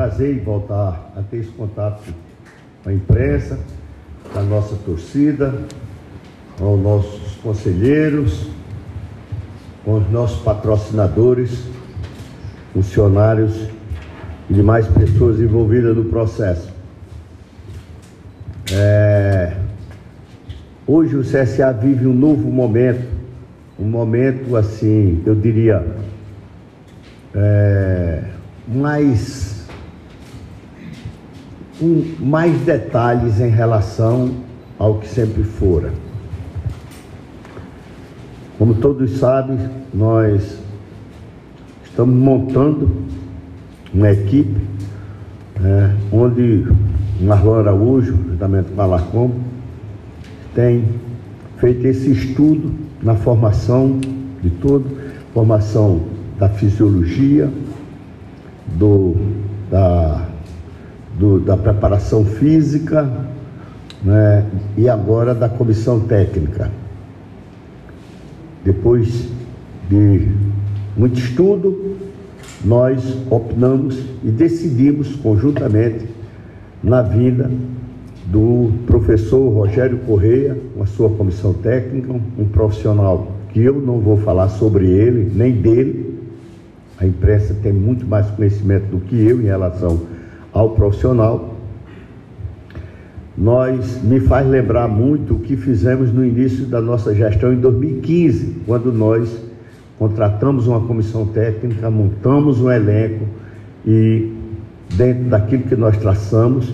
prazer em voltar a ter esse contato com a imprensa, com a nossa torcida, com os nossos conselheiros, com os nossos patrocinadores, funcionários e demais pessoas envolvidas no processo. Hoje o CSA vive um novo momento, um momento assim, eu diria, com mais detalhes em relação ao que sempre fora. Como todos sabem, nós estamos montando uma equipe onde o Marlon Araújo, juntamente com a Lacom, tem feito esse estudo na formação de tudo, formação da fisiologia, da preparação física, né, e agora da comissão técnica. Depois de muito estudo, nós optamos e decidimos conjuntamente na vinda do professor Rogério Correia, com a sua comissão técnica, um profissional que eu não vou falar sobre ele, nem dele. A imprensa tem muito mais conhecimento do que eu em relação ao profissional. Me faz lembrar muito o que fizemos no início da nossa gestão em 2015, quando nós contratamos uma comissão técnica, montamos um elenco e dentro daquilo que nós traçamos,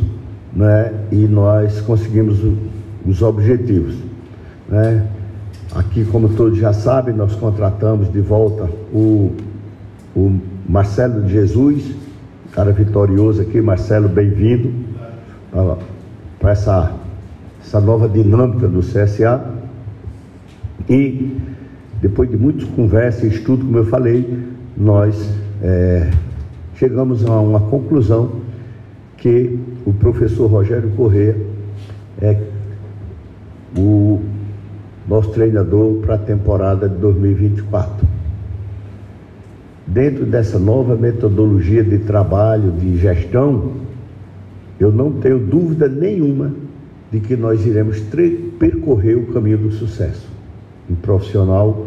né, e nós conseguimos os objetivos, né? Aqui, como todos já sabem, nós contratamos de volta o Marcelo de Jesus, cara vitorioso aqui. Marcelo, bem-vindo para essa nova dinâmica do CSA. E depois de muitas conversas e estudo, como eu falei, nós chegamos a uma conclusão que o professor Rogério Correia é o nosso treinador para a temporada de 2024. Dentro dessa nova metodologia de trabalho, de gestão, eu não tenho dúvida nenhuma de que nós iremos percorrer o caminho do sucesso. Um profissional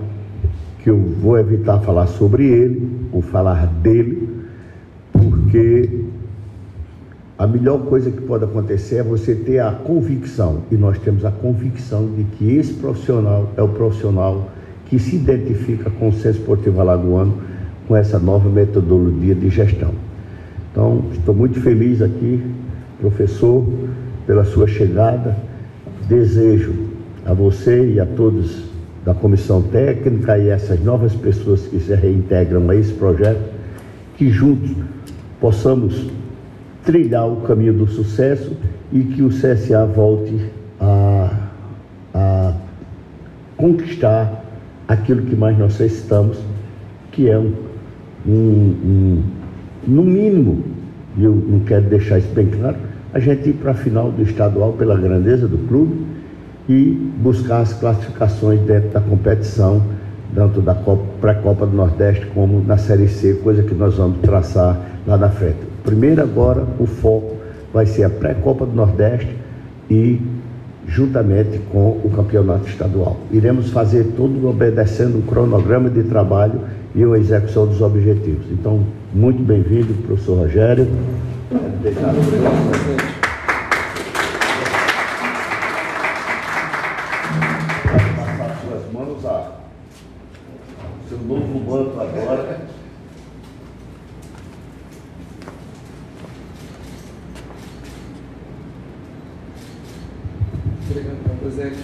que eu vou evitar falar sobre ele, ou falar dele, porque a melhor coisa que pode acontecer é você ter a convicção, e nós temos a convicção de que esse profissional é o profissional que se identifica com o Centro Esportivo Alagoano, com essa nova metodologia de gestão. Então, estou muito feliz aqui, professor, pela sua chegada. Desejo a você e a todos da comissão técnica e essas novas pessoas que se reintegram a esse projeto, que juntos possamos trilhar o caminho do sucesso e que o CSA volte a conquistar aquilo que mais nós necessitamos, que é no mínimo, e eu não quero deixar isso bem claro, a gente ir para a final do estadual pela grandeza do clube e buscar as classificações dentro da competição, tanto da pré-Copa do Nordeste como na Série C, coisa que nós vamos traçar lá na frente. Primeiro, agora, o foco vai ser a pré-Copa do Nordeste e juntamente com o campeonato estadual. Iremos fazer tudo obedecendo um cronograma de trabalho e a execução dos objetivos. Então, muito bem-vindo, professor Rogério. Obrigado, presidente. Passar as suas mãos ao seu novo manto agora. Obrigado, presidente.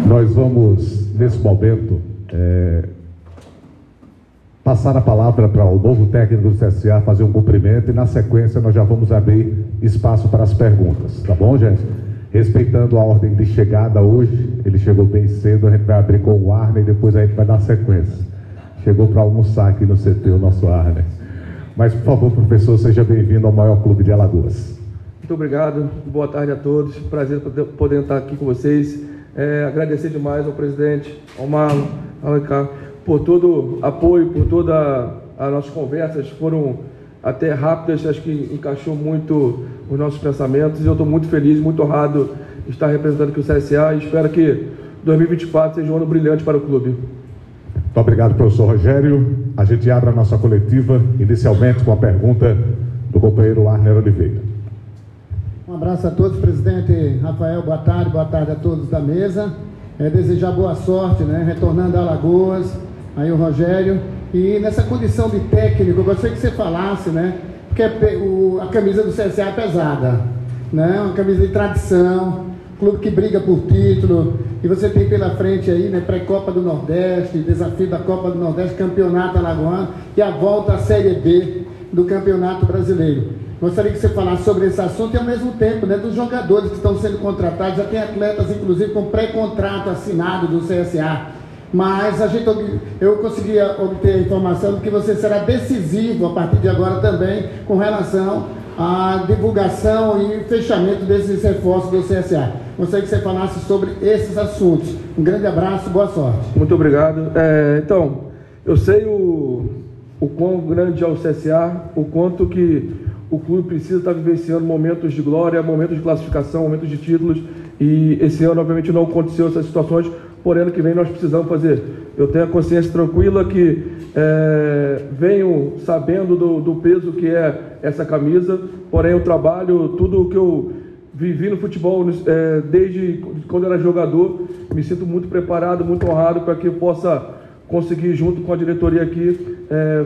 Nós vamos, nesse momento, passar a palavra para o novo técnico do CSA fazer um cumprimento e, na sequência, nós já vamos abrir espaço para as perguntas. Tá bom, gente? Respeitando a ordem de chegada hoje, ele chegou bem cedo, a gente vai abrir com o Arne e depois a gente vai dar sequência. Chegou para almoçar aqui no CT o nosso Arne. Mas, por favor, professor, seja bem-vindo ao maior clube de Alagoas. Muito obrigado, boa tarde a todos, prazer poder estar aqui com vocês. Agradecer demais ao presidente, ao Marlon, ao Alencar, por todo o apoio, por toda as nossas conversas foram até rápidas, acho que encaixou muito os nossos pensamentos e eu estou muito feliz, muito honrado de estar representando aqui o CSA e espero que 2024 seja um ano brilhante para o clube. Muito obrigado, professor Rogério. A gente abre a nossa coletiva, inicialmente com a pergunta do companheiro Arner Oliveira. Um abraço a todos, presidente Rafael, boa tarde a todos da mesa. Desejar boa sorte, né? Retornando a Alagoas, aí o Rogério. E nessa condição de técnico, eu gostaria que você falasse, né? Porque a camisa do CSA é pesada, né? Uma camisa de tradição, clube que briga por título, e você tem pela frente aí, né? Pré-Copa do Nordeste, desafio da Copa do Nordeste, campeonato alagoano e a volta à Série B do Campeonato Brasileiro. Gostaria que você falasse sobre esse assunto e ao mesmo tempo, né, dos jogadores que estão sendo contratados, já tem atletas inclusive com pré-contrato assinado do CSA, mas eu conseguia obter a informação de que você será decisivo a partir de agora também com relação à divulgação e fechamento desses reforços do CSA. Gostaria que você falasse sobre esses assuntos. Um grande abraço, boa sorte. Muito obrigado. Então, eu sei o quão grande é o CSA, o quanto que o clube precisa estar vivenciando momentos de glória, momentos de classificação, momentos de títulos, e esse ano obviamente não aconteceu essas situações, porém ano que vem nós precisamos fazer. Eu tenho a consciência tranquila que venho sabendo do peso que é essa camisa, porém o trabalho, tudo o que eu vivi no futebol desde quando eu era jogador, me sinto muito preparado, muito honrado para que eu possa conseguir, junto com a diretoria aqui,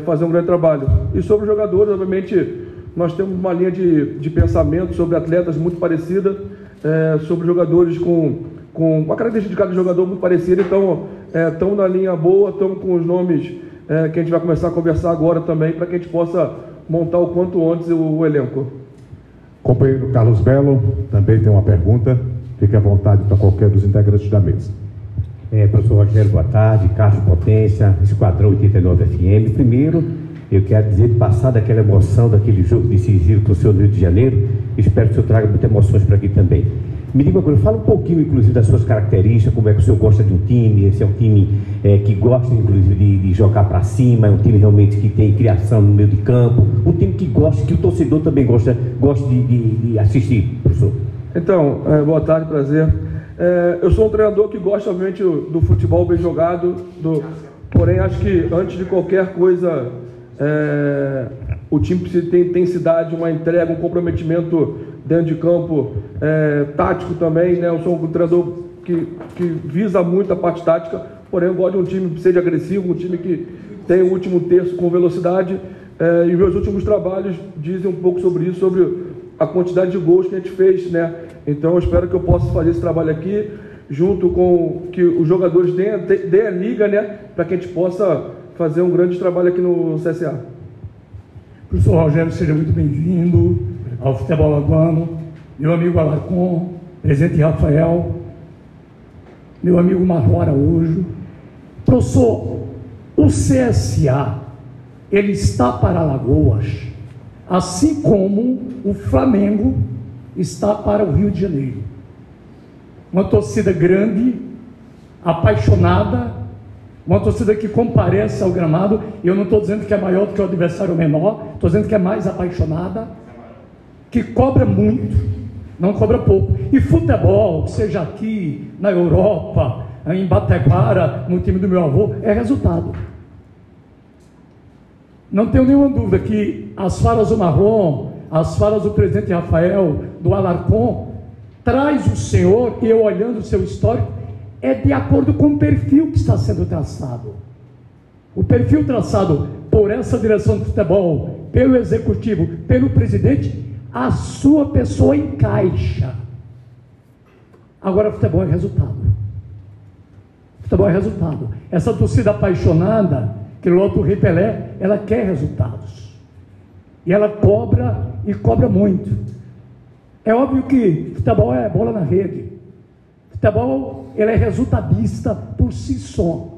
fazer um grande trabalho. E sobre os jogadores, obviamente, nós temos uma linha de pensamento sobre atletas muito parecida, sobre jogadores com uma característica de cada jogador muito parecida, então estamos na linha boa, estamos com os nomes que a gente vai começar a conversar agora também, para que a gente possa montar o quanto antes o elenco. Companheiro Carlos Belo também tem uma pergunta, fique à vontade para qualquer dos integrantes da mesa. Professor Rogério, boa tarde. Carlos Potência, Esquadrão 89 FM. Primeiro, eu quero dizer, passar daquela emoção daquele jogo decisivo para o senhor do Rio de Janeiro, espero que o senhor traga muitas emoções para aqui também. Me diga uma coisa, fala um pouquinho, inclusive, das suas características, como é que o senhor gosta de um time, se é um time que gosta, inclusive, de jogar para cima, é um time realmente que tem criação no meio de campo, um time que gosta, que o torcedor também gosta de assistir, professor. Então, boa tarde, prazer. Eu sou um treinador que gosta, obviamente, do futebol bem jogado, porém, acho que antes de qualquer coisa, o time precisa ter intensidade, uma entrega, um comprometimento dentro de campo, tático também, né? Eu sou um treinador que visa muito a parte tática, porém eu gosto de um time que seja agressivo, um time que tem o último terço com velocidade, e meus últimos trabalhos dizem um pouco sobre isso, sobre a quantidade de gols que a gente fez, né? Então eu espero que eu possa fazer esse trabalho aqui, junto com que os jogadores deem a liga, né? Para que a gente possa fazer um grande trabalho aqui no CSA. Professor Rogério, seja muito bem-vindo ao futebol alagoano. Meu amigo Alarcon, presidente Rafael, meu amigo Marlon Araújo. Professor, o CSA, ele está para Alagoas, assim como o Flamengo está para o Rio de Janeiro. Uma torcida grande, apaixonada, uma torcida que comparece ao gramado. Eu não estou dizendo que é maior do que o adversário menor, estou dizendo que é mais apaixonada, que cobra muito, não cobra pouco. E futebol, seja aqui na Europa, em Bateguara, no time do meu avô, é resultado. Não tenho nenhuma dúvida que as falas do Marlon, as falas do presidente Rafael, do Alarcon, traz o senhor, e eu olhando o seu histórico, é de acordo com o perfil que está sendo traçado. O perfil traçado por essa direção de futebol, pelo executivo, pelo presidente, a sua pessoa encaixa. Agora, futebol é resultado. Futebol é resultado. Essa torcida apaixonada, que lota o Rei Pelé, ela quer resultados. E ela cobra, e cobra muito. É óbvio que futebol é bola na rede. Futebol, ele é resultadista por si só.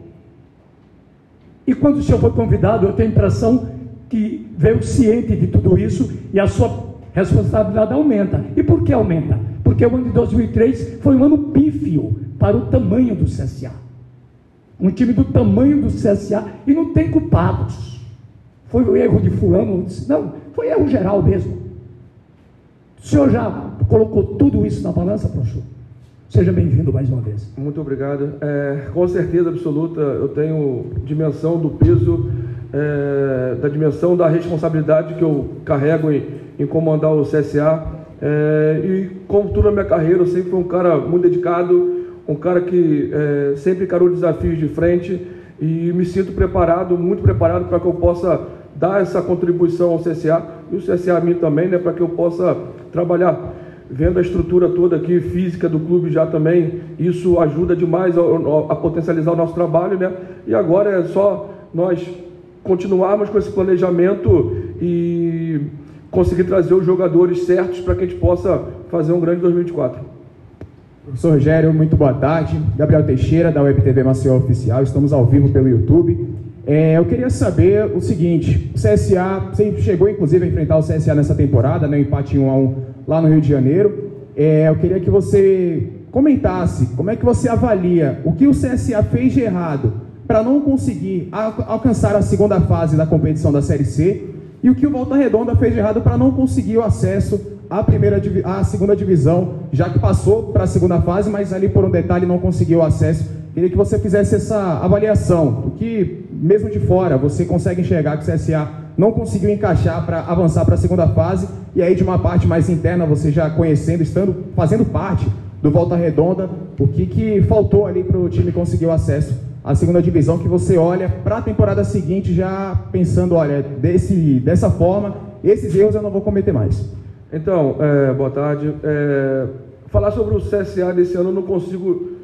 E quando o senhor foi convidado, eu tenho a impressão que veio ciente de tudo isso e a sua responsabilidade aumenta. E por que aumenta? Porque o ano de 2003 foi um ano pífio para o tamanho do CSA. Um time do tamanho do CSA, e não tem culpados. foi o erro de fulano. Não, foi erro geral mesmo. O senhor já colocou tudo isso na balança, professor? Seja bem-vindo mais uma vez. Muito obrigado. Com certeza absoluta, eu tenho dimensão do peso, da dimensão da responsabilidade que eu carrego em comandar o CSA. E como tudo na minha carreira, eu sempre fui um cara muito dedicado, um cara que sempre encarou desafios de frente, e me sinto preparado, muito preparado, para que eu possa dar essa contribuição ao CSA, e o CSA a mim também, né, para que eu possa trabalhar. Vendo a estrutura toda aqui, física do clube já também, isso ajuda demais a potencializar o nosso trabalho, né? E agora é só nós continuarmos com esse planejamento e conseguir trazer os jogadores certos para que a gente possa fazer um grande 2024. Professor Rogério, muito boa tarde. Gabriel Teixeira, da WebTV Maceió Oficial, estamos ao vivo pelo YouTube. Eu queria saber o seguinte: o CSA sempre chegou, inclusive, a enfrentar o CSA nessa temporada, né, um empate 1-1 lá no Rio de Janeiro. Eu queria que você comentasse como é que você avalia o que o CSA fez de errado para não conseguir alcançar a segunda fase da competição da Série C, e o que o Volta Redonda fez de errado para não conseguir o acesso à segunda divisão, já que passou para a segunda fase, mas ali por um detalhe não conseguiu o acesso. Queria que você fizesse essa avaliação, o que, mesmo de fora, você consegue enxergar que o CSA não conseguiu encaixar para avançar para a segunda fase, e aí de uma parte mais interna, você já conhecendo, fazendo parte do Volta Redonda, o que faltou ali para o time conseguir o acesso à segunda divisão, que você olha para a temporada seguinte já pensando, olha, dessa forma, esses erros eu não vou cometer mais. Então, boa tarde. Falar sobre o CSA desse ano eu não consigo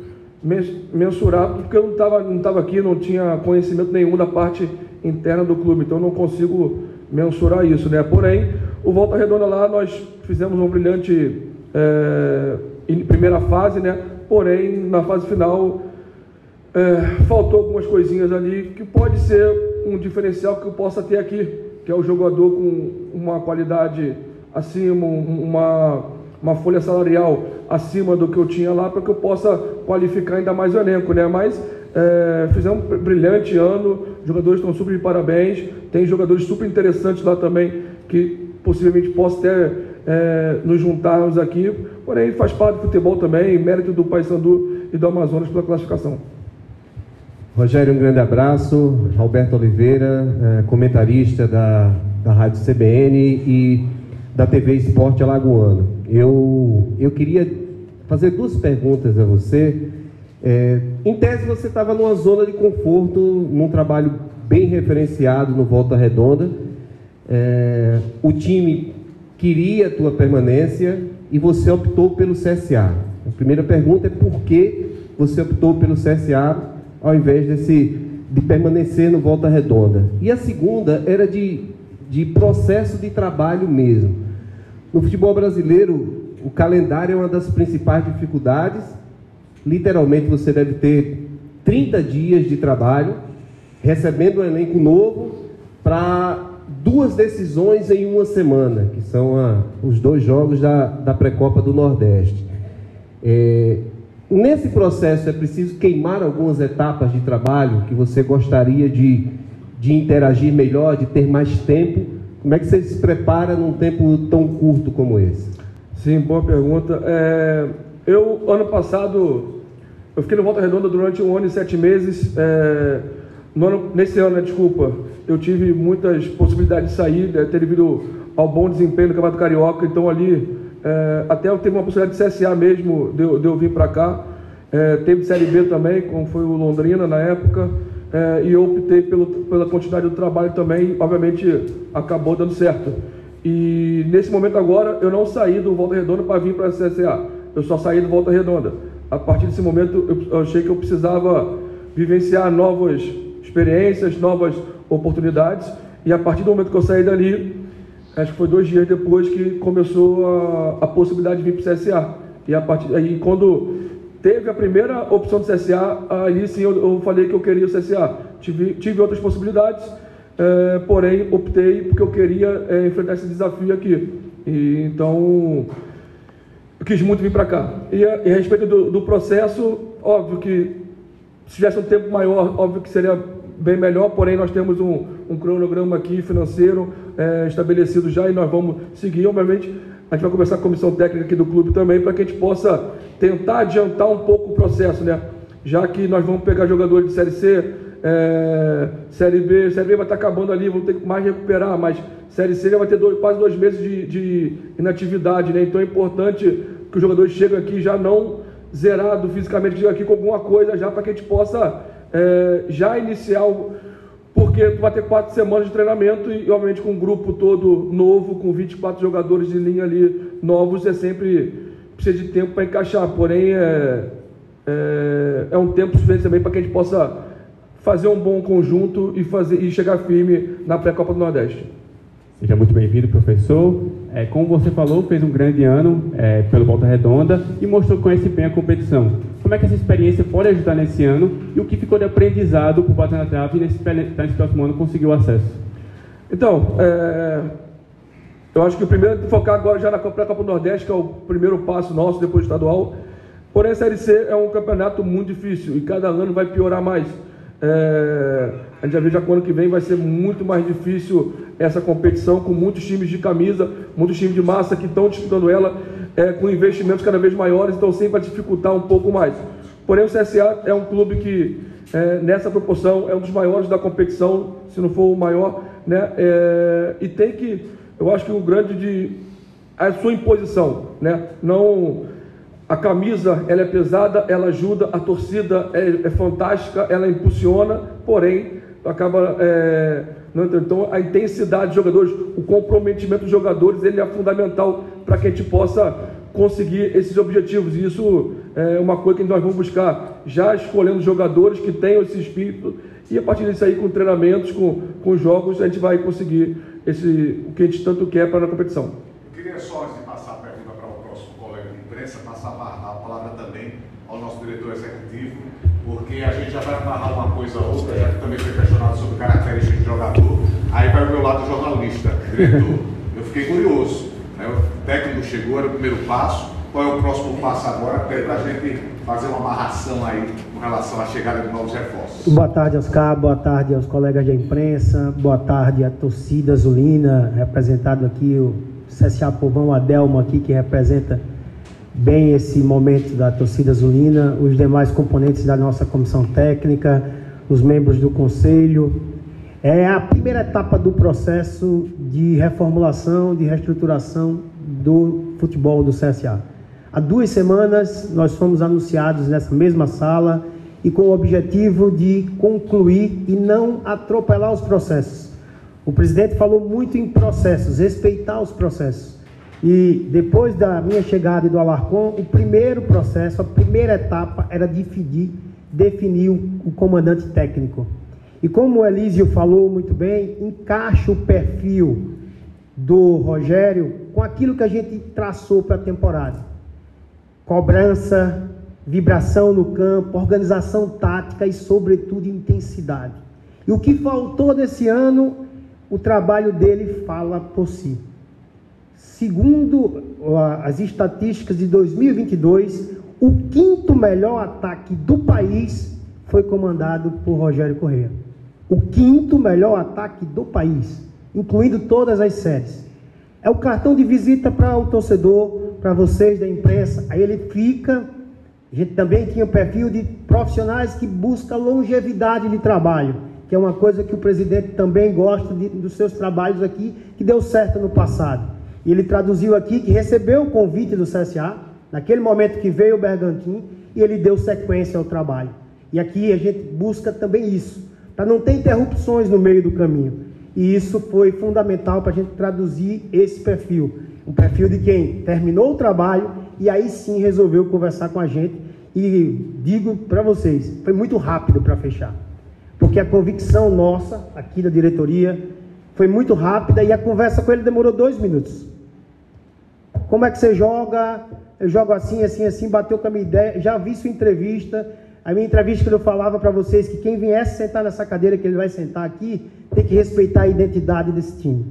mensurar, porque eu não estava aqui, não tinha conhecimento nenhum da parte interna do clube, então eu não consigo mensurar isso, né? Porém, o Volta Redonda lá, nós fizemos um brilhante primeira fase, né? Porém, na fase final, faltou algumas coisinhas ali, que pode ser um diferencial que eu possa ter aqui, que é o jogador com uma qualidade acima, uma folha salarial acima do que eu tinha lá, para que eu possa qualificar ainda mais o elenco, né? Mas fizemos um brilhante ano, os jogadores estão super de parabéns, tem jogadores super interessantes lá também, que possivelmente possam até nos juntarmos aqui, porém faz parte do futebol também, mérito do Paysandu e do Amazonas pela classificação. Rogério, um grande abraço. Alberto Oliveira, comentarista da Rádio CBN e da TV Esporte Alagoano. Eu queria fazer duas perguntas a você. Em tese, você estava numa zona de conforto, num trabalho bem referenciado no Volta Redonda. O time queria a tua permanência e você optou pelo CSA. A primeira pergunta é por que você optou pelo CSA ao invés de permanecer no Volta Redonda. E a segunda era de processo de trabalho mesmo. No futebol brasileiro, o calendário é uma das principais dificuldades. Literalmente, você deve ter 30 dias de trabalho, recebendo um elenco novo, para 2 decisões em uma semana, que são os 2 jogos da Pré-Copa do Nordeste. Nesse processo, é preciso queimar algumas etapas de trabalho que você gostaria de interagir melhor, de ter mais tempo. Como é que você se prepara num tempo tão curto como esse? Sim, boa pergunta. Ano passado, eu fiquei no Volta Redonda durante 1 ano e 7 meses. Nesse ano, eu tive muitas possibilidades de sair, devido ao bom desempenho do Campeonato Carioca. Então ali, até eu tive uma possibilidade de CSA mesmo, de eu vir para cá. Teve Série B também, como foi o Londrina na época. E eu optei pela quantidade do trabalho também, obviamente acabou dando certo. E nesse momento agora, eu não saí do Volta Redonda para vir para a CSA, eu só saí do Volta Redonda. A partir desse momento, eu achei que eu precisava vivenciar novas experiências, novas oportunidades, e a partir do momento que eu saí dali, acho que foi 2 dias depois que começou a possibilidade de vir para o CSA. E a partir daí, quando teve a primeira opção do CSA, aí sim eu falei que eu queria o CSA. Tive outras possibilidades, porém optei porque eu queria enfrentar esse desafio aqui. Então, eu quis muito vir para cá. E a respeito do processo, óbvio que se tivesse um tempo maior, óbvio que seria bem melhor, porém nós temos um cronograma aqui financeiro estabelecido já, e nós vamos seguir. Obviamente a gente vai conversar com a comissão técnica aqui do clube também, para que a gente possa tentar adiantar um pouco o processo, né? Já que nós vamos pegar jogadores de Série C, Série B vai estar acabando ali, vamos ter que mais recuperar, mas Série C já vai ter quase 2 meses de inatividade, né? Então é importante que os jogadores cheguem aqui já não zerado fisicamente, chegam aqui com alguma coisa já, para que a gente possa já iniciar, porque vai ter 4 semanas de treinamento e obviamente com um grupo todo novo, com 24 jogadores de linha ali novos, sempre precisa de tempo para encaixar, porém é um tempo suficiente também para que a gente possa fazer um bom conjunto e chegar firme na pré-Copa do Nordeste. Seja muito bem-vindo, professor. Como você falou, fez um grande ano pelo Volta Redonda e mostrou que conhece bem a competição. Como é que essa experiência pode ajudar nesse ano e o que ficou de aprendizado por bater na trave e nesse próximo ano conseguiu acesso? Então, eu acho que o primeiro é focar agora já na pré-Copa do Nordeste, que é o primeiro passo nosso depois do estadual. Porém, a Série C é um campeonato muito difícil e cada ano vai piorar mais. A gente já vê já que o ano que vem vai ser muito mais difícil essa competição, com muitos times de camisa, muitos times de massa que estão disputando ela, com investimentos cada vez maiores, então sempre vai dificultar um pouco mais. Porém, o CSA é um clube que, nessa proporção, é um dos maiores da competição, se não for o maior, né? E tem que, eu acho que o grande a sua imposição, né? Não... A camisa, ela é pesada, ela ajuda, a torcida é fantástica, ela impulsiona, porém, acaba... Então, a intensidade dos jogadores, o comprometimento dos jogadores, ele é fundamental para que a gente possa conseguir esses objetivos. E isso é uma coisa que nós vamos buscar, já escolhendo jogadores que tenham esse espírito, e a partir disso aí, com treinamentos, com jogos, a gente vai conseguir o que a gente tanto quer para a competição. Eu queria só, antes de passar a pergunta para o próximo colega de imprensa, passar a palavra também ao nosso diretor executivo, porque a gente já vai narrar uma coisa ou outra, já que também foi questionado sobre características de jogador, aí vai o meu lado jornalista, diretor. Eu fiquei curioso, né? O técnico chegou, era o primeiro passo, qual é o próximo passo agora, até para a gente fazer uma amarração aí com relação à chegada de novos reforços. Boa tarde, Oscar, boa tarde aos colegas da imprensa, boa tarde à torcida azulina, representado aqui o CSA Povão, Adelmo aqui, que representa bem esse momento da torcida azulina, os demais componentes da nossa comissão técnica, os membros do conselho. É a primeira etapa do processo de reformulação, de reestruturação do futebol do CSA. Há 2 semanas nós fomos anunciados nessa mesma sala e com o objetivo de concluir e não atropelar os processos. O presidente falou muito em processos, respeitar os processos. E depois da minha chegada e do Alarcon, o primeiro processo, a primeira etapa era definir o comandante técnico. E como o Elísio falou muito bem, encaixa o perfil do Rogério com aquilo que a gente traçou para a temporada. Cobrança, vibração no campo, organização tática e, sobretudo, intensidade. E o que faltou desse ano, o trabalho dele fala por si. Segundo as estatísticas de 2022, o 5º melhor ataque do país foi comandado por Rogério Corrêa. O 5º melhor ataque do país, incluindo todas as séries. É o cartão de visita para o torcedor, para vocês da imprensa. Aí ele fica... A gente também tinha um perfil de profissionais que buscam longevidade de trabalho, que é uma coisa que o presidente também gosta dos seus trabalhos aqui, que deu certo no passado. E ele traduziu aqui que recebeu o convite do CSA, naquele momento que veio o Bergantin, e ele deu sequência ao trabalho. E aqui a gente busca também isso, para não ter interrupções no meio do caminho. E isso foi fundamental para a gente traduzir esse perfil. Um perfil de quem terminou o trabalho e aí sim resolveu conversar com a gente. E digo para vocês, foi muito rápido para fechar. Porque a convicção nossa, aqui da diretoria, foi muito rápida e a conversa com ele demorou 2 minutos. Como é que você joga? Eu jogo assim, assim, assim, bateu com a minha ideia. Já vi sua entrevista. A minha entrevista que eu falava para vocês que quem viesse sentar nessa cadeira que ele vai sentar aqui, tem que respeitar a identidade desse time.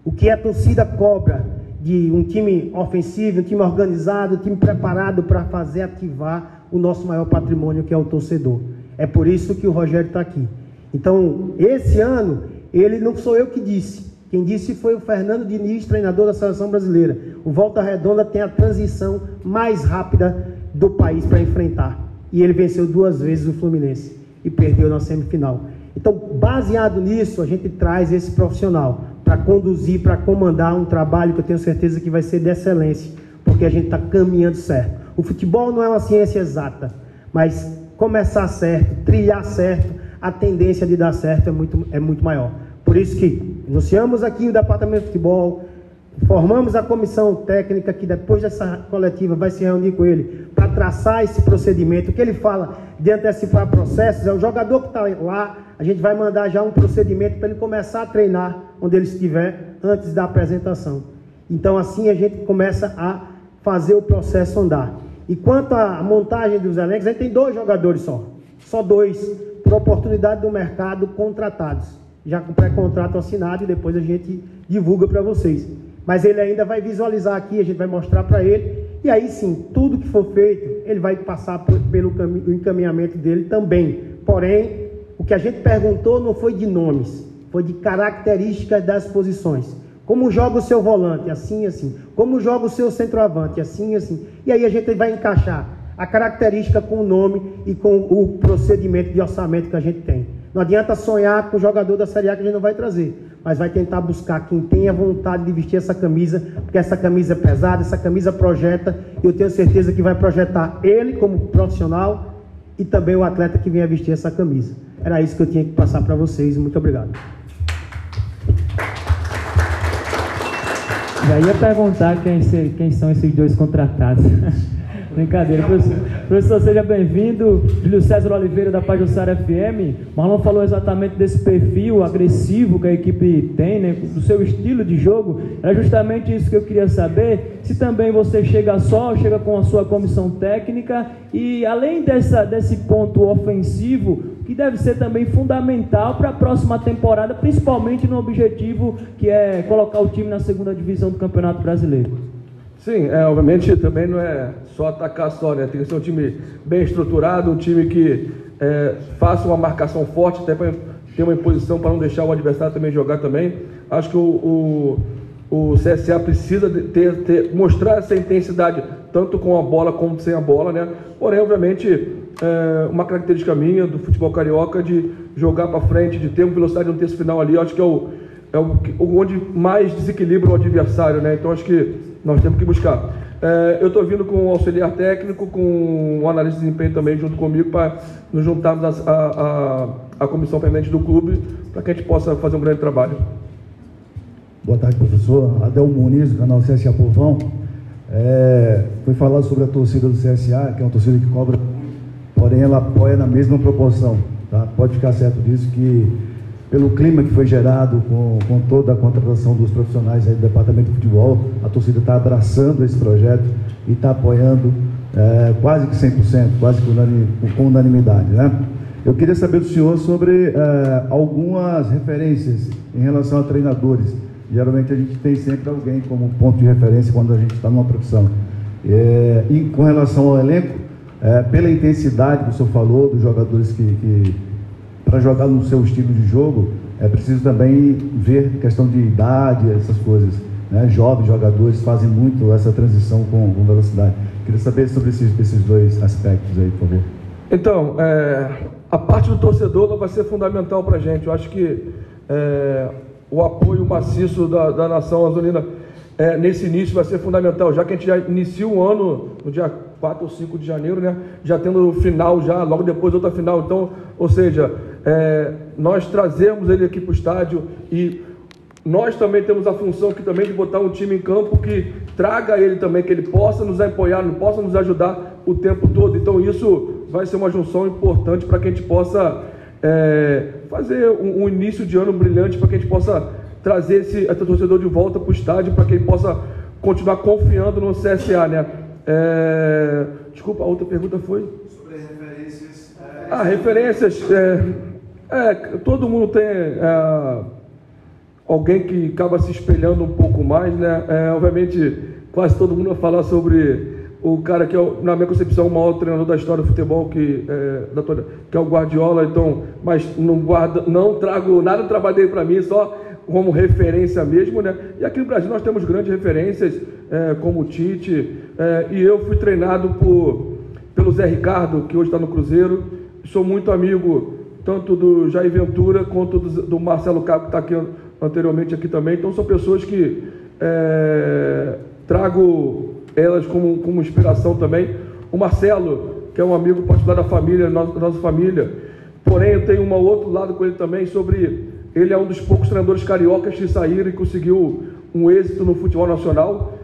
O que a torcida cobra de um time ofensivo, um time organizado, um time preparado para fazer ativar o nosso maior patrimônio, que é o torcedor. É por isso que o Rogério está aqui. Então, esse ano, ele não sou eu que disse. Quem disse foi o Fernando Diniz, treinador da Seleção Brasileira. O Volta Redonda tem a transição mais rápida do país para enfrentar. E ele venceu 2 vezes o Fluminense e perdeu na semifinal. Então, baseado nisso, a gente traz esse profissional para conduzir, para comandar um trabalho que eu tenho certeza que vai ser de excelência, porque a gente está caminhando certo. O futebol não é uma ciência exata, mas começar certo, trilhar certo, a tendência de dar certo é muito maior. Por isso que iniciamos aqui o departamento de futebol, formamos a comissão técnica que depois dessa coletiva vai se reunir com ele para traçar esse procedimento. O que ele fala de antecipar processos é o jogador que está lá, a gente vai mandar já um procedimento para ele começar a treinar onde ele estiver antes da apresentação. Então assim a gente começa a fazer o processo andar. E quanto à montagem dos elencos, a gente tem 2 jogadores só 2, por oportunidade do mercado, contratados, já com pré-contrato assinado, e depois a gente divulga para vocês. Mas ele ainda vai visualizar aqui, a gente vai mostrar para ele, e aí sim, tudo que for feito, ele vai passar pelo encaminhamento dele também. Porém, o que a gente perguntou não foi de nomes, foi de características das posições. Como joga o seu volante? Assim, assim. Como joga o seu centroavante? Assim, assim. E aí a gente vai encaixar a característica com o nome e com o procedimento de orçamento que a gente tem. Não adianta sonhar com o jogador da Série A que a gente não vai trazer, mas vai tentar buscar quem tenha vontade de vestir essa camisa, porque essa camisa é pesada, essa camisa projeta, e eu tenho certeza que vai projetar ele como profissional e também o atleta que venha vestir essa camisa. Era isso que eu tinha que passar para vocês. Muito obrigado. Já ia perguntar quem são esses 2 contratados. Brincadeira. Professor, seja bem-vindo. Júlio César Oliveira, da Pajuçara FM. Marlon falou exatamente desse perfil agressivo que a equipe tem, né, do seu estilo de jogo. Era justamente isso que eu queria saber. Se também você chega com a sua comissão técnica, e além desse ponto ofensivo, que deve ser também fundamental para a próxima temporada, principalmente no objetivo que é colocar o time na 2ª divisão do Campeonato Brasileiro. Sim, obviamente também não é só atacar só, né? Tem que ser um time bem estruturado, um time que faça uma marcação forte, até para ter uma imposição para não deixar o adversário também jogar também. Acho que o CSA precisa mostrar essa intensidade, tanto com a bola como sem a bola, né? Porém, obviamente, uma característica minha do futebol carioca de jogar para frente, de ter uma velocidade no terço final ali, acho que é onde mais desequilibra o adversário, né? Então acho que nós temos que buscar. Eu estou vindo com o auxiliar técnico, com o analista de desempenho também junto comigo, para nos juntarmos à comissão permanente do clube, para que a gente possa fazer um grande trabalho. Boa tarde, professor. Adel Muniz, do canal CSA Povão. Foi falar sobre a torcida do CSA, que é uma torcida que cobra, porém ela apoia na mesma proporção. Tá? Pode ficar certo disso, que pelo clima que foi gerado com toda a contratação dos profissionais aí do departamento de futebol, a torcida está abraçando esse projeto e está apoiando quase que 100%, quase que com unanimidade, né? Eu queria saber do senhor sobre algumas referências em relação a treinadores. Geralmente a gente tem sempre alguém como ponto de referência quando a gente está numa profissão. E com relação ao elenco, pela intensidade que o senhor falou, dos jogadores que para jogar no seu estilo de jogo, é preciso também ver questão de idade, essas coisas, né? Jovens jogadores fazem muito essa transição com velocidade. Queria saber sobre esses 2 aspectos aí, por favor. Então, a parte do torcedor vai ser fundamental para a gente. Eu acho que o apoio maciço da nação azulina nesse início vai ser fundamental, já que a gente já inicia o ano no dia 4 ou 5 de janeiro, né? Já tendo o final, já logo depois outra final. Então, ou seja, nós trazemos ele aqui para o estádio, e nós também temos a função aqui também de botar um time em campo que traga ele também, que ele possa nos apoiar, possa nos ajudar o tempo todo. Então isso vai ser uma junção importante para que a gente possa fazer um início de ano brilhante, para que a gente possa trazer esse torcedor de volta para o estádio, para que ele possa continuar confiando no CSA, né? Desculpa, a outra pergunta foi? Sobre referências. Referências. Todo mundo tem alguém que acaba se espelhando um pouco mais, né? Obviamente, quase todo mundo vai falar sobre o cara que é, na minha concepção, o maior treinador da história do futebol, que é o Guardiola, então, mas não trago nada do trabalho dele para mim, só como referência mesmo, né? E aqui no Brasil nós temos grandes referências, como o Tite, e eu fui treinado pelo Zé Ricardo, que hoje está no Cruzeiro. Sou muito amigo tanto do Jair Ventura quanto do Marcelo Cabo, que está aqui anteriormente aqui também. Então são pessoas que trago elas como inspiração também. O Marcelo, que é um amigo particular da família, nossa família, porém eu tenho um outro lado com ele também, ele é um dos poucos treinadores cariocas que saíram e conseguiu um êxito no futebol nacional,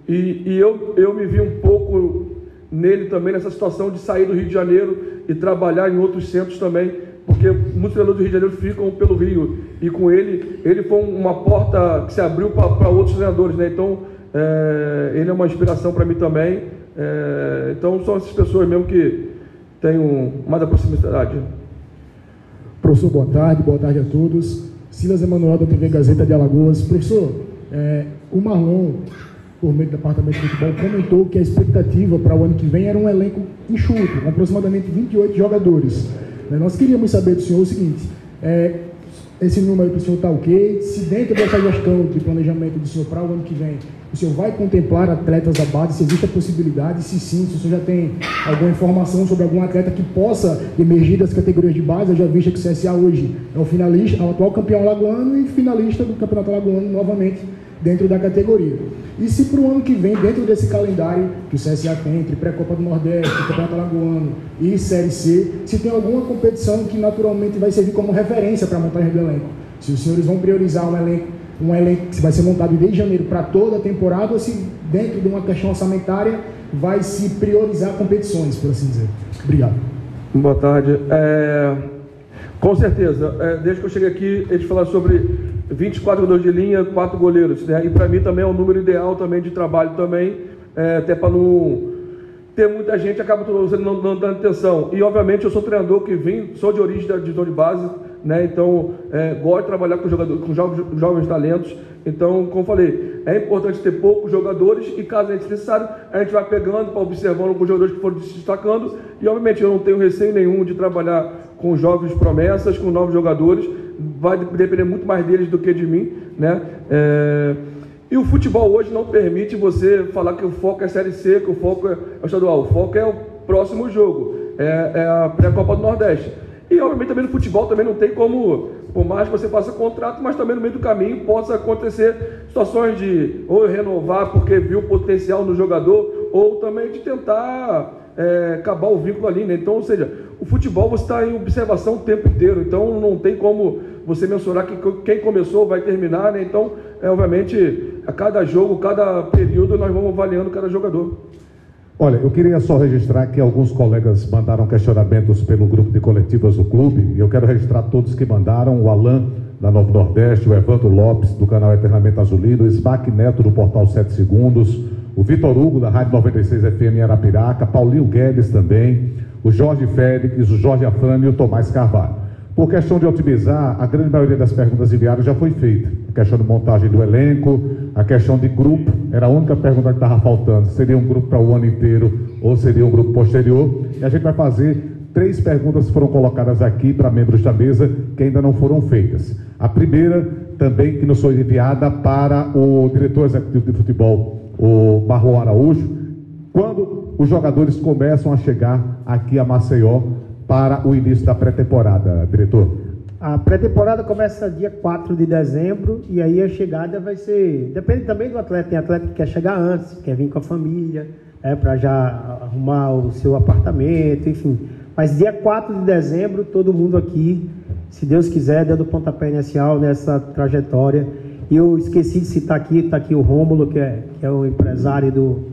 e eu me vi um pouco nele também, nessa situação de sair do Rio de Janeiro e trabalhar em outros centros também, porque muitos treinadores do Rio de Janeiro ficam pelo Rio, e com ele foi uma porta que se abriu para outros treinadores, né? Então ele é uma inspiração para mim também, então são essas pessoas mesmo que tenho mais a proximidade. Professor, boa tarde a todos. Silas Emanuel, da TV Gazeta de Alagoas. Professor, o Marlon, por meio do Departamento de Futebol, comentou que a expectativa para o ano que vem era um elenco enxuto, com aproximadamente 28 jogadores. Nós queríamos saber do senhor o seguinte, esse número para o senhor está ok? Se dentro dessa gestão de planejamento do senhor para o ano que vem, o senhor vai contemplar atletas da base, se existe a possibilidade, se sim, se o senhor já tem alguma informação sobre algum atleta que possa emergir das categorias de base. Eu já vi que o CSA hoje é o finalista, é o atual campeão alagoano e finalista do Campeonato Alagoano novamente dentro da categoria. E se para o ano que vem, dentro desse calendário que o CSA tem, entre pré-Copa do Nordeste, Campeonato Alagoano e Série C, se tem alguma competição que naturalmente vai servir como referência para a montagem do elenco. Se os senhores vão priorizar um elenco que vai ser montado desde janeiro para toda a temporada, ou se dentro de uma questão orçamentária vai se priorizar competições, por assim dizer. Obrigado. Boa tarde. Com certeza, desde que eu cheguei aqui, eles falaram sobre 24 jogadores de linha, 4 goleiros, né? E para mim também é um número ideal também de trabalho também, até para não ter muita gente, acaba você não dando atenção. E obviamente eu sou treinador sou de origem da divisão de base, né? Então gosto de trabalhar com jovens talentos. Então, como falei, é importante ter poucos jogadores e caso a gente necessário, a gente vai pegando, observando alguns jogadores que foram se destacando, e obviamente eu não tenho receio nenhum de trabalhar com jovens promessas, com novos jogadores, vai depender muito mais deles do que de mim, né? E o futebol hoje não permite você falar que o foco é Série C, que o foco é o estadual, o foco é o próximo jogo, é a pré-Copa do Nordeste. E obviamente também no futebol também não tem como, por mais que você faça contrato, mas também no meio do caminho possa acontecer situações de ou renovar porque viu o potencial no jogador, ou também de tentar acabar o vínculo ali, né? Então, ou seja, o futebol você está em observação o tempo inteiro, então não tem como você mensurar que quem começou vai terminar, né? Então, obviamente, a cada jogo, cada período, nós vamos avaliando cada jogador. Olha, eu queria só registrar que alguns colegas mandaram questionamentos pelo grupo de coletivas do clube, e eu quero registrar todos que mandaram: o Alan, da Novo Nordeste, o Evandro Lopes, do canal Eternamente Azulino, o Smack Neto, do portal 7 Segundos, o Vitor Hugo, da Rádio 96 FM em Arapiraca, Paulinho Guedes também, o Jorge Félix, o Jorge Afrânio e o Tomás Carvalho. Por questão de otimizar, a grande maioria das perguntas enviadas já foi feita. A questão de montagem do elenco, a questão de grupo, era a única pergunta que estava faltando. Seria um grupo para o ano inteiro ou seria um grupo posterior? E a gente vai fazer 3 perguntas que foram colocadas aqui para membros da mesa que ainda não foram feitas. A primeira, também, que nos foi enviada para o diretor executivo de futebol, o Marlon Araújo: quando os jogadores começam a chegar aqui a Maceió para o início da pré-temporada, diretor? A pré-temporada começa dia 4 de dezembro e aí a chegada vai ser... Depende também do atleta. Tem atleta que quer chegar antes, quer vir com a família, para já arrumar o seu apartamento, enfim. Mas dia 4 de dezembro, todo mundo aqui, se Deus quiser, dando pontapé inicial nessa trajetória. E eu esqueci de citar aqui, está aqui o Rômulo, que é o empresário do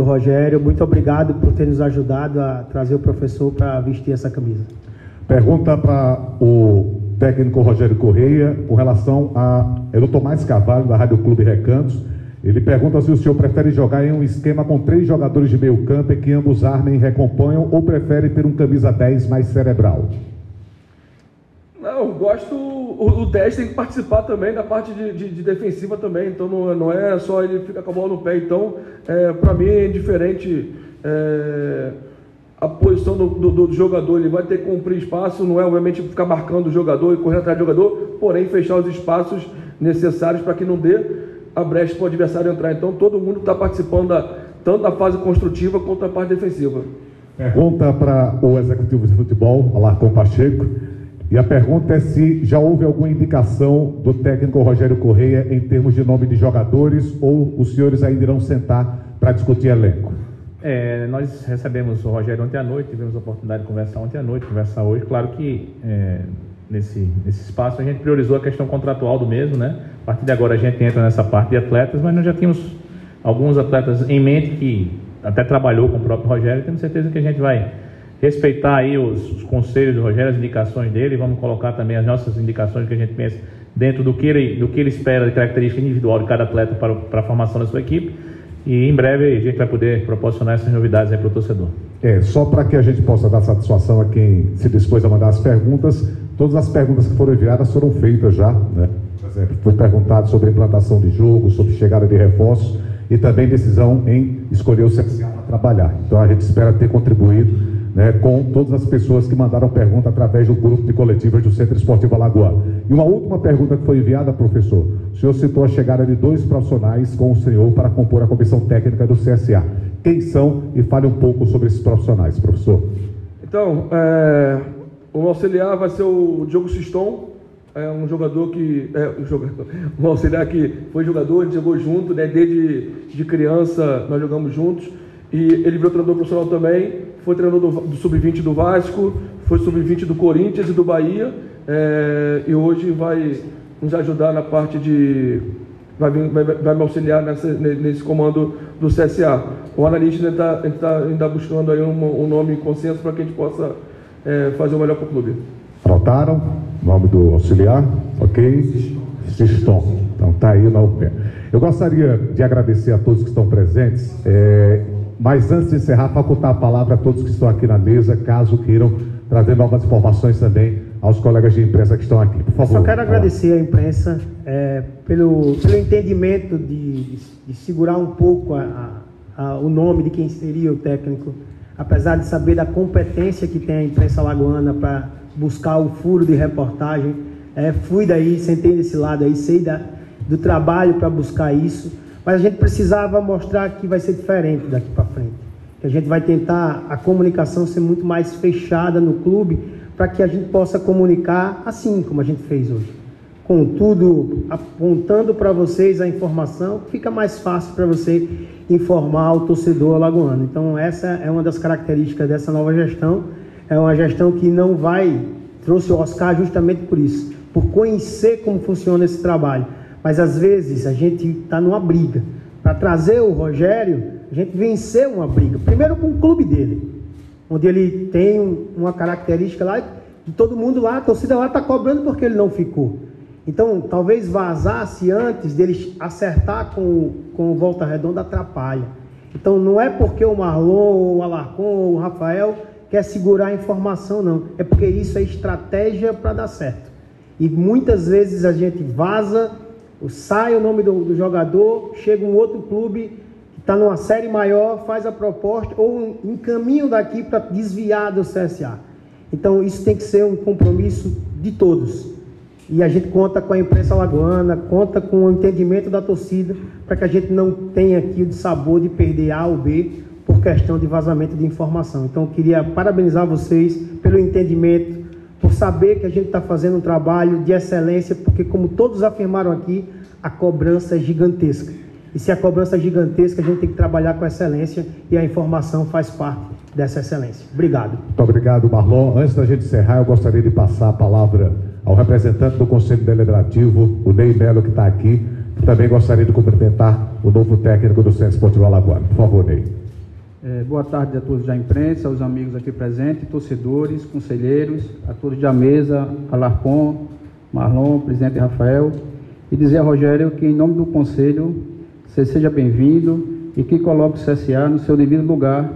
Rogério. Muito obrigado por ter nos ajudado a trazer o professor para vestir essa camisa. Pergunta para o técnico Rogério Correia com relação a do Tomás Carvalho, da Rádio Clube Recantos. Ele pergunta se o senhor prefere jogar em um esquema com 3 jogadores de meio campo e que ambos armem e recomponham, ou prefere ter um camisa 10 mais cerebral? Não, eu gosto. O 10 tem que participar também da parte de defensiva também. Então não é só ele ficar com a bola no pé. Então, para mim é indiferente a posição do jogador. Ele vai ter que cumprir espaço. Não é obviamente ficar marcando o jogador e correr atrás do jogador, porém fechar os espaços necessários para que não dê a brecha para o adversário entrar. Então todo mundo está participando tanto da fase construtiva quanto da parte defensiva. Pergunta para o executivo de futebol, Alarcon Pacheco. E a pergunta é se já houve alguma indicação do técnico Rogério Correia em termos de nome de jogadores, ou os senhores ainda irão sentar para discutir elenco? Nós recebemos o Rogério ontem à noite, tivemos a oportunidade de conversar ontem à noite, conversar hoje. Claro que nesse espaço a gente priorizou a questão contratual do mesmo, né? A partir de agora a gente entra nessa parte de atletas, mas nós já tínhamos alguns atletas em mente que até trabalhou com o próprio Rogério. Temos certeza que a gente vai respeitar aí os conselhos do Rogério, as indicações dele. Vamos colocar também as nossas indicações que a gente pensa dentro do que ele espera de característica individual de cada atleta para a formação da sua equipe. E em breve a gente vai poder proporcionar essas novidades aí para o torcedor. Só para que a gente possa dar satisfação a quem se dispôs a mandar as perguntas, todas as perguntas que foram enviadas foram feitas já, né? Por exemplo, foi perguntado sobre a implantação de jogo, sobre chegada de reforços e também decisão em escolher o CSA para trabalhar. Então a gente espera ter contribuído, né, com todas as pessoas que mandaram pergunta através do grupo de coletivas do Centro Esportivo Alagoano. E uma última pergunta que foi enviada, professor. O senhor citou a chegada de 2 profissionais com o senhor para compor a comissão técnica do CSA. Quem são? E fale um pouco sobre esses profissionais, professor. Então, o auxiliar vai ser o Diogo Siston, um jogador que... um auxiliar que foi jogador, a gente jogou junto, né, desde criança nós jogamos juntos. E ele virou treinador profissional também, foi treinador do Sub-20 do Vasco, foi Sub-20 do Corinthians e do Bahia, e hoje vai nos ajudar na parte de... vai me auxiliar nesse comando do CSA. O analista está ainda buscando aí um nome em consenso para que a gente possa fazer o melhor para o clube. Anotaram? Nome do auxiliar? Ok? Siston. Então está aí na UPE. Eu gostaria de agradecer a todos que estão presentes. Mas antes de encerrar, facultar a palavra a todos que estão aqui na mesa, caso queiram trazer novas informações também aos colegas de imprensa que estão aqui. Por favor. Só quero agradecer à imprensa pelo entendimento de segurar um pouco o nome de quem seria o técnico, apesar de saber da competência que tem a imprensa alagoana para buscar o furo de reportagem. Fui daí, sentei desse lado aí, sei do trabalho para buscar isso. Mas a gente precisava mostrar que vai ser diferente daqui para frente. Que a gente vai tentar a comunicação ser muito mais fechada no clube, para que a gente possa comunicar assim como a gente fez hoje. Contudo, apontando para vocês a informação, fica mais fácil para você informar o torcedor alagoano. Então essa é uma das características dessa nova gestão. É uma gestão que trouxe o Oscar justamente por isso, por conhecer como funciona esse trabalho. Mas às vezes a gente está numa briga. Para trazer o Rogério, a gente venceu uma briga. Primeiro com o clube dele, onde ele tem uma característica lá, de todo mundo lá, a torcida lá está cobrando porque ele não ficou. Então, talvez vazasse antes dele acertar com o Volta Redonda, atrapalha. Então, não é porque o Marlon, o Alarcon, o Rafael quer segurar a informação, não. É porque isso é estratégia para dar certo. E muitas vezes a gente vaza, sai o nome do jogador, chega um outro clube que está numa série maior, faz a proposta ou encaminha daqui para desviar do CSA. Então isso tem que ser um compromisso de todos. E a gente conta com a imprensa alagoana, conta com o entendimento da torcida, para que a gente não tenha aqui o dissabor de perder A ou B por questão de vazamento de informação. Então eu queria parabenizar vocês pelo entendimento, por saber que a gente está fazendo um trabalho de excelência, porque como todos afirmaram aqui, a cobrança é gigantesca. E se a cobrança é gigantesca, a gente tem que trabalhar com excelência e a informação faz parte dessa excelência. Obrigado. Muito obrigado, Marlon. Antes da gente encerrar, eu gostaria de passar a palavra ao representante do Conselho Deliberativo, o Ney Melo, que está aqui. Também gostaria de cumprimentar o novo técnico do Centro Esportivo Alagoano. Por favor, Ney. Boa tarde a todos da imprensa, aos amigos aqui presentes, torcedores, conselheiros, a todos da mesa, Alarcon, Marlon, presidente Rafael, e dizer a Rogério que, em nome do Conselho, você seja bem-vindo e que coloque o CSA no seu devido lugar,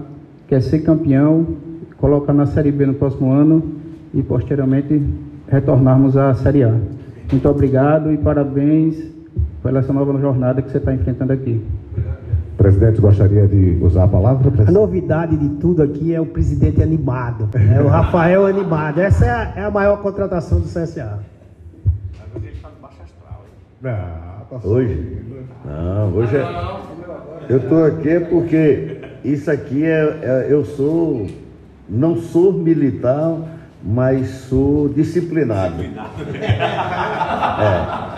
que é ser campeão, colocar na Série B no próximo ano e, posteriormente, retornarmos à Série A. Muito obrigado e parabéns pela essa nova jornada que você está enfrentando aqui. Presidente, gostaria de usar a palavra? A novidade de tudo aqui é o presidente animado, é o Rafael animado. Essa é a maior contratação do CSA. Hoje? Não, hoje é... Eu estou aqui porque isso aqui eu não sou militar, mas sou disciplinado.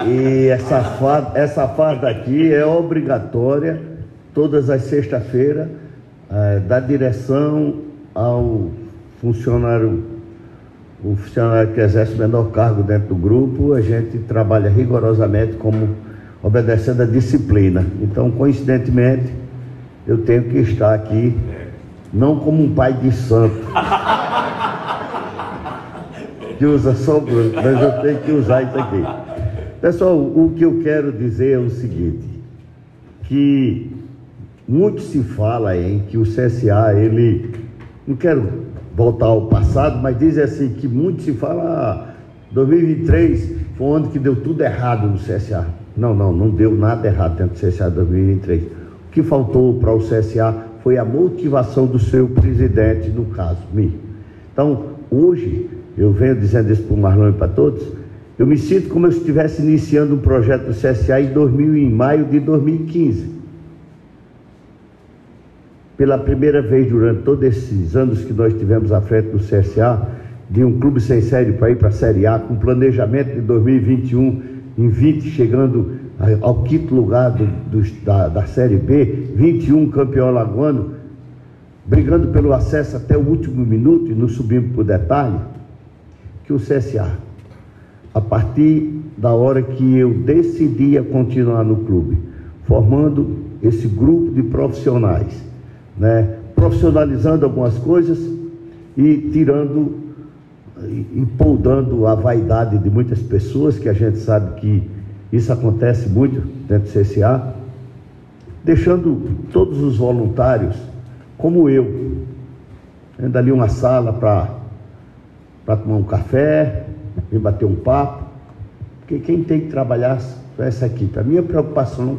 E essa farda aqui é obrigatória todas as sextas-feiras, da direção ao funcionário, o funcionário que exerce o menor cargo dentro do grupo. A gente trabalha rigorosamente como obedecendo a disciplina. Então, coincidentemente, eu tenho que estar aqui não como um pai de santo que usa só branco, mas eu tenho que usar isso aqui. Pessoal, o que eu quero dizer é o seguinte, que muito se fala em que o CSA, ele, não quero voltar ao passado, mas diz assim, que muito se fala, 2023 foi onde que deu tudo errado no CSA. Não deu nada errado dentro do CSA 2023. O que faltou para o CSA foi a motivação do seu presidente, no caso, mim. Então, hoje, eu venho dizendo isso para o Marlon e para todos, eu me sinto como se eu estivesse iniciando um projeto do CSA em maio de 2015. Pela primeira vez durante todos esses anos que nós tivemos à frente do CSA, de um clube sem série para ir para a Série A, com planejamento de 2021, em 20 chegando ao quinto lugar da Série B, 21 campeão alagoano, brigando pelo acesso até o último minuto e não subimos para o detalhe, que o CSA, a partir da hora que eu decidia continuar no clube, formando esse grupo de profissionais, né, profissionalizando algumas coisas e tirando, empoldando a vaidade de muitas pessoas, que a gente sabe que isso acontece muito dentro do CSA, deixando todos os voluntários, como eu, tendo ali uma sala para tomar um café, vir bater um papo, porque quem tem que trabalhar é essa equipe. A minha preocupação,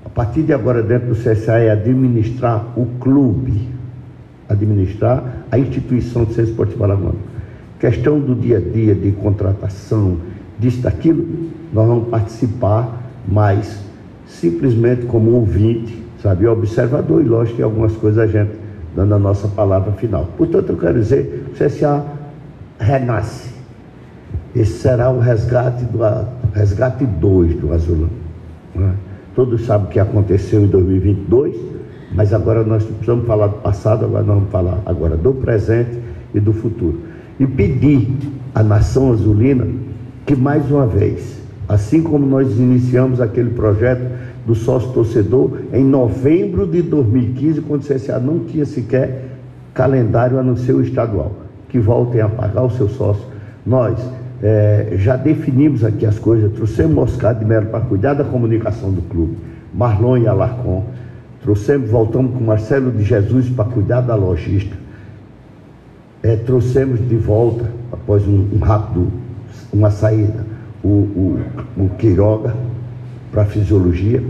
a partir de agora dentro do CSA, é administrar o clube, administrar a instituição do Centro Esportivo Alagoano. Questão do dia a dia, de contratação, disso, daquilo, nós vamos participar, mas simplesmente como ouvinte, sabe, observador, e lógico que algumas coisas a gente dando a nossa palavra final. Portanto, eu quero dizer, o CSA renasce. Esse será o resgate 2 do Azulão, né? Todos sabem o que aconteceu em 2022, mas agora nós precisamos falar do passado, agora nós vamos falar agora do presente e do futuro. E pedir à nação azulina que, mais uma vez, assim como nós iniciamos aquele projeto do sócio-torcedor em novembro de 2015, quando o CSA não tinha sequer calendário a não ser o estadual, que voltem a pagar o seu sócio. Nós já definimos aqui as coisas, trouxemos Oscar de Melo para cuidar da comunicação do clube, Marlon e Alarcon, voltamos com Marcelo de Jesus para cuidar da logística, trouxemos de volta, após uma saída, o Quiroga para a fisiologia,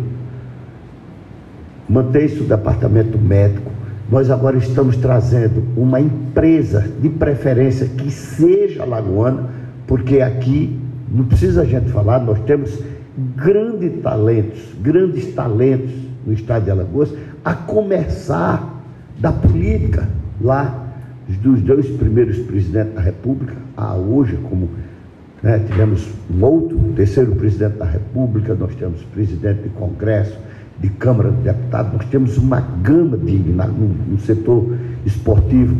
mantém-se o departamento médico. Nós agora estamos trazendo uma empresa de preferência que seja alagoana, porque aqui, não precisa a gente falar, nós temos grandes talentos no estado de Alagoas, a começar da política lá, dos 2 primeiros presidentes da República, a hoje, como tivemos um terceiro presidente da República, nós temos presidente de Congresso, de Câmara de Deputados, nós temos uma gama no setor esportivo,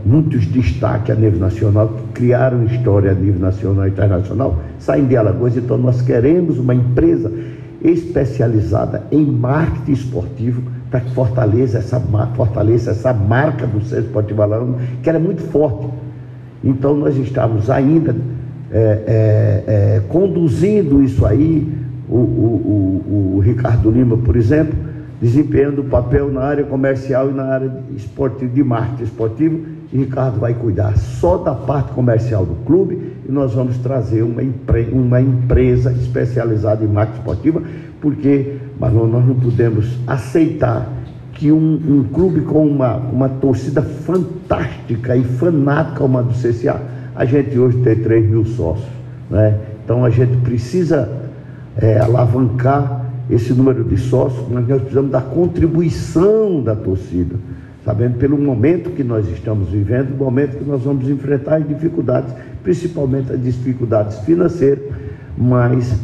muitos destaques a nível nacional, que criaram história a nível nacional e internacional, saem de Alagoas. Então nós queremos uma empresa especializada em marketing esportivo para que fortaleça essa marca do Centro Esportivo Alagoano, que era muito forte. Então nós estamos ainda conduzindo isso aí, o Ricardo Lima, por exemplo, desempenhando o papel na área comercial e na área esportiva, de marketing esportivo, e Ricardo vai cuidar só da parte comercial do clube e nós vamos trazer uma empresa especializada em marketing esportiva, porque, Marlon, nós não podemos aceitar que um clube com uma torcida fantástica e fanática como a do CSA, a gente hoje tem 3 mil sócios, né? Então a gente precisa alavancar esse número de sócios, mas nós precisamos da contribuição da torcida, sabendo pelo momento que nós estamos vivendo, o momento que nós vamos enfrentar as dificuldades, principalmente as dificuldades financeiras, mas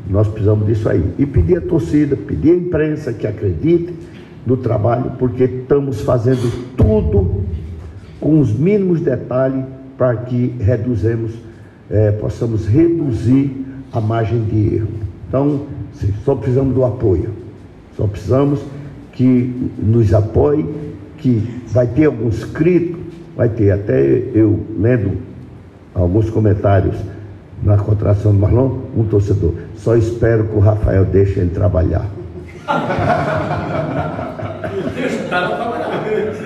nós precisamos disso aí. E pedir à torcida, pedir à imprensa que acredite no trabalho, porque estamos fazendo tudo com os mínimos detalhes para que possamos reduzir a margem de erro. Então, só precisamos do apoio, só precisamos que nos apoie, que vai ter alguns críticos, vai ter, até eu lendo alguns comentários na contratação do Marlon, um torcedor, só espero que o Rafael deixe ele trabalhar.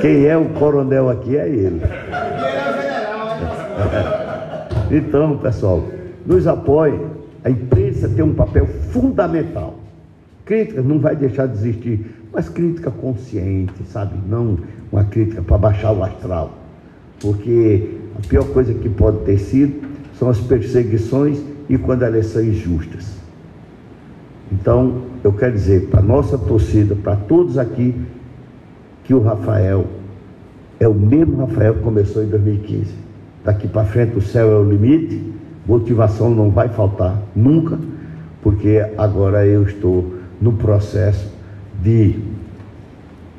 Quem é o coronel aqui é ele. Então, pessoal, nos apoie. A imprensa tem um papel fundamental. Crítica não vai deixar de existir, mas crítica consciente, sabe? Não uma crítica para baixar o astral. Porque a pior coisa que pode ter sido são as perseguições e quando elas são injustas. Então, eu quero dizer para a nossa torcida, para todos aqui, que o Rafael é o mesmo Rafael que começou em 2015. Daqui para frente o céu é o limite, motivação não vai faltar nunca, porque agora eu estou no processo de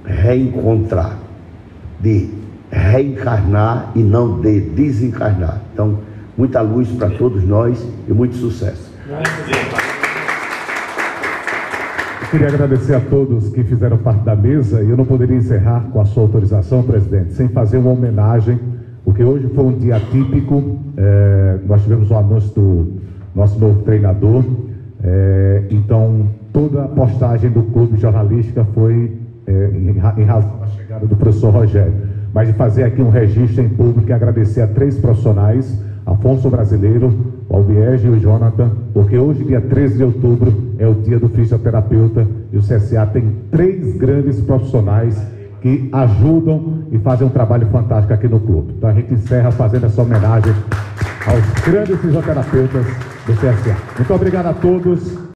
reencontrar, de reencarnar e não de desencarnar. Então, muita luz para todos nós e muito sucesso. Eu queria agradecer a todos que fizeram parte da mesa e eu não poderia encerrar com a sua autorização, presidente, sem fazer uma homenagem, porque hoje foi um dia atípico, nós tivemos o anúncio do nosso novo treinador, então toda a postagem do clube jornalística foi em razão da chegada do professor Rogério, mas de fazer aqui um registro em público e agradecer a 3 profissionais, Afonso Brasileiro, o Albiege e o Jonathan, porque hoje, dia 13 de outubro, é o dia do fisioterapeuta e o CSA tem 3 grandes profissionais que ajudam e fazem um trabalho fantástico aqui no clube. Então a gente encerra fazendo essa homenagem aos grandes fisioterapeutas do CSA. Muito obrigado a todos.